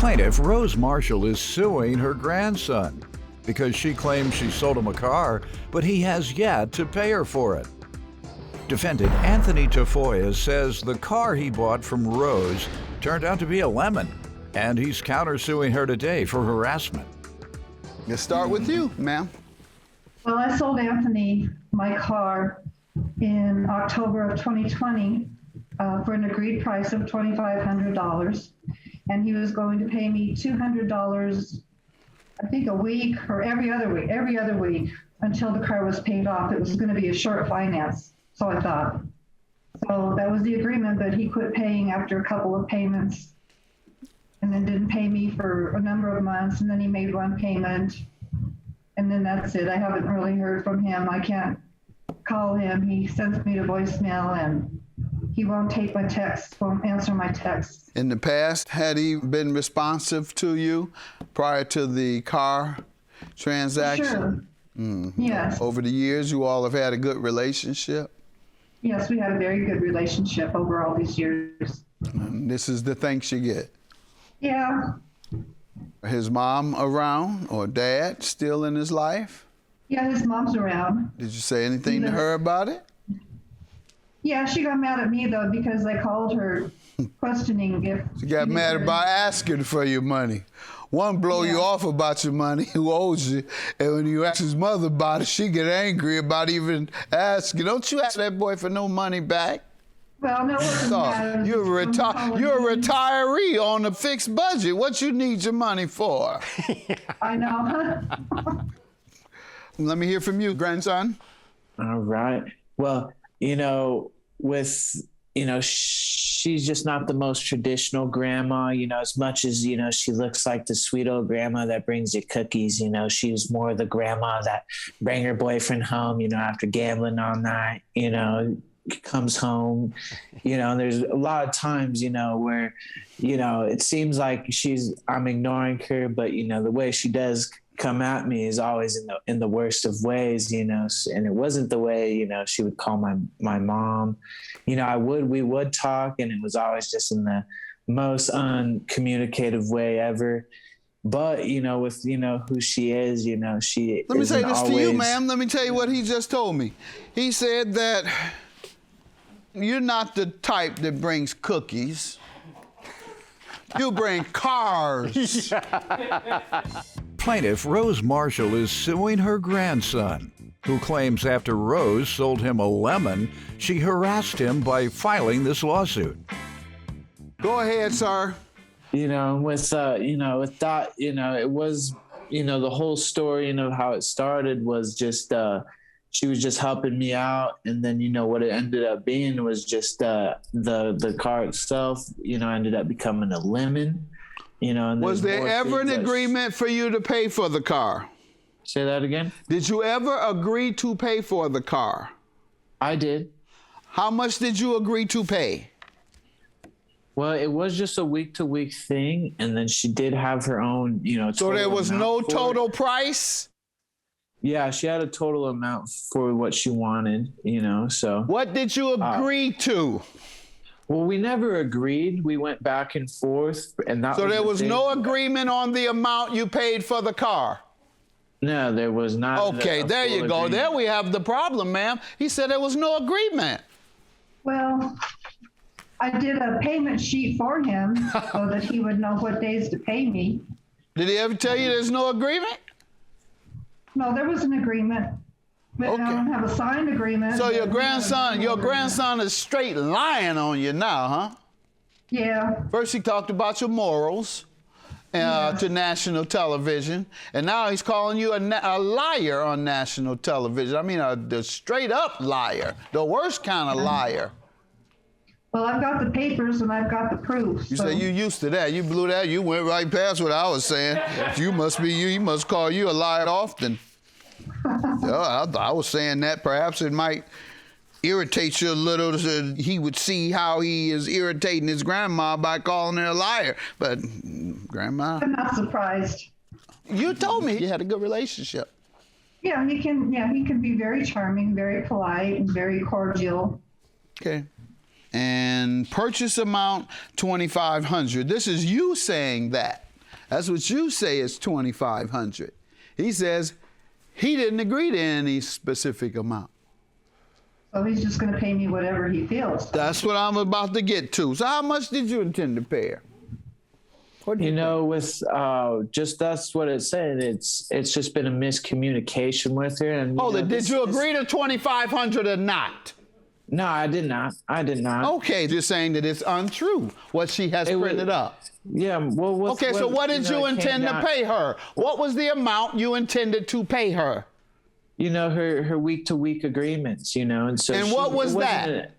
Plaintiff Rose Marshall is suing her grandson because she claims she sold him a car, but he has yet to pay her for it. Defendant Anthony Tafoya says the car he bought from Rose turned out to be a lemon, and he's countersuing her today for harassment. Let's start with you, ma'am. Well, I sold Anthony my car in October of 2020 for an agreed price of $2,500, and he was going to pay me $200, I think a week or every other week until the car was paid off. It was going to be a short finance, so I thought. So that was the agreement, but he quit paying after a couple of payments and then didn't pay me for a number of months, and then he made one payment, and then that's it. I haven't really heard from him. I can't call him. He sends me to voicemail, and he won't take my texts, won't answer my texts. In the past, had he been responsive to you prior to the car transaction? Sure. Mm-hmm. Yes. Over the years, you all have had a good relationship? Yes, we had a very good relationship over all these years. And this is the thanks you get. Yeah. His mom around or dad still in his life? Yeah, his mom's around. Did you say anything to her about it? Yeah, she got mad at me, though, because I called her questioning if... She got mad about asking for your money. One blow you off about your money, who owes you, and when you ask his mother about it, she get angry about even asking. Don't you ask that boy for no money back? Well, no, it wasn't that. You're a retiree on a fixed budget. What you need your money for? I know. Let me hear from you, grandson. All right. Well, she's just not the most traditional grandma, as much as, she looks like the sweet old grandma that brings you cookies. She's more the grandma that bring her boyfriend home, after gambling all night, comes home, there's a lot of times, where, it seems like I'm ignoring her, but, the way she does come at me is always in the worst of ways, and it wasn't the way, she would call my mom. We would talk, and it was always just in the most uncommunicative way ever. But, with, who she is, she Let me say this to you, ma'am. Let me tell you what he just told me. He said that you're not the type that brings cookies. You bring cars. Plaintiff Rose Marshall is suing her grandson, who claims after Rose sold him a lemon, she harassed him by filing this lawsuit. Go ahead, sir. With that, it was, the whole story, how it started was just, she was just helping me out. And then, what it ended up being was just the car itself, ended up becoming a lemon. And was there ever an agreement for you to pay for the car? Say that again? Did you ever agree to pay for the car? I did. How much did you agree to pay? Well, it was just a week-to-week thing, and then she did have her own, So there was no total price? Yeah, she had a total amount for what she wanted, so. What did you agree to? Well, we never agreed. We went back and forth, and that. So there was no agreement on the amount you paid for the car? No, there was not. Okay, there you go. There we have the problem, ma'am. He said there was no agreement. Well, I did a payment sheet for him so that he would know what days to pay me. Did he ever tell you there's no agreement? No, there was an agreement. But Okay. I don't have a signed agreement. So your grandson is straight lying on you now, huh? Yeah. First he talked about your morals to national television, and now he's calling you a liar on national television. I mean, the straight up liar, the worst kind of liar. Well, I've got the papers and I've got the proof. You say you used to that. You blew that. You went right past what I was saying. You must be you. He must call you a liar often. I was saying that perhaps it might irritate you a little so he would see how he is irritating his grandma by calling her a liar. But grandma, I'm not surprised. you told me you had a good relationship. Yeah, he can be very charming, very polite, and very cordial. Okay. And purchase amount $2,500. This is you saying that. That's what you say is $2,500. He says he didn't agree to any specific amount. So he's just going to pay me whatever he feels. That's what I'm about to get to. So how much did you intend to pay her? You know, with just that's what it's saying. It's just been a miscommunication with her. And Hold it. Did you agree to $2,500 or not? No, I did not. I did not. Okay, you're saying that it's untrue what she has printed up. Yeah. Well. Okay, so what did you intend to pay her? What was the amount you intended to pay her? You know, her week-to-week agreements. You know, and so. And what was that?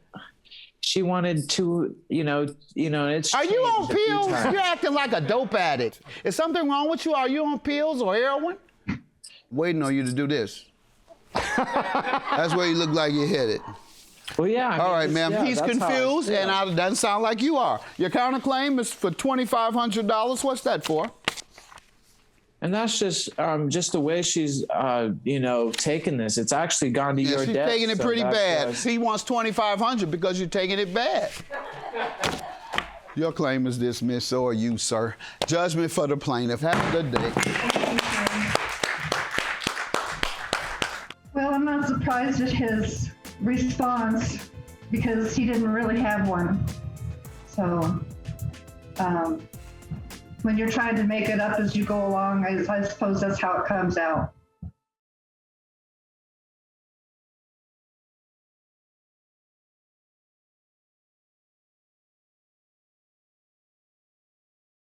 She wanted to, it's. Are you on pills? You're acting like a dope addict. Is something wrong with you? Are you on pills or heroin? Waiting on you to do this. That's where you look like you're headed. Well, yeah. All right, ma'am. He's confused, and it doesn't sound like you are. Your counterclaim is for $2,500. What's that for? And that's just the way she's, taking this. It's actually gone to your she's debt. Taking it pretty bad. He wants $2,500 because you're taking it bad. Your claim is dismissed, so are you, sir. Judgment for the plaintiff. Have a good day. Well, I'm not surprised at his response because he didn't really have one. So, when you're trying to make it up as you go along, I suppose that's how it comes out.